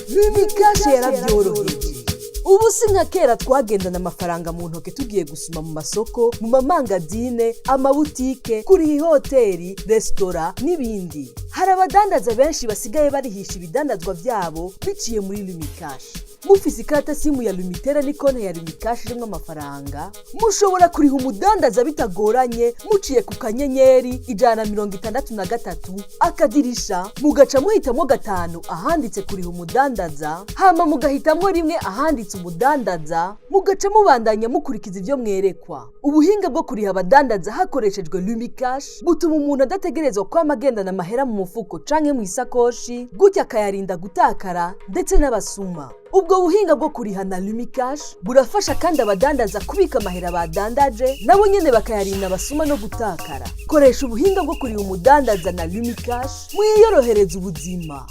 Lumikashe yarabyoroheje. Ubu si nka kera twagendana amafaranga mu ntoke tugiye gusuma mu masoko, mu mamangazine, amabutike, kuri hoteli, resitora n'ibindi. Hari abadandaza benshi basigaye barihisha ibidandazwa byabo biciye muri Lumikashe. Mufise ikarata simu ya Lumitera n'ikone ya Lumikashe irimo amafaranga, mushobora kuriha umudandaza bitagoranye muciye ku kanyenyeri 163 akadirisha, mugaca muhitamwo 5 ahanditse kuriha umudandaza, hama mugahitamwo rimwe ahanditse umudandaza, mugaca mubandanya mukurikiza ivyo mwerekwa. Ubuhinga bwo kuriha abadandaza hakoreshejwe Lumikashe butuma umuntu adategerezwa kwama agendana amahera mu mufuko canke mu isakoshi, gutya akayarinda gutakara ndetse n'abasuma. Ubwo buhinga bwo kuriha na Lumikashe burafasha kandi abadandaza kubika amahera badandaje nabo nyene bakayarinda abasuma no gutakara. Koresha ubuhinga bwo kuriha umudandaza na Lumikashe mwiyorohereza ubuzima.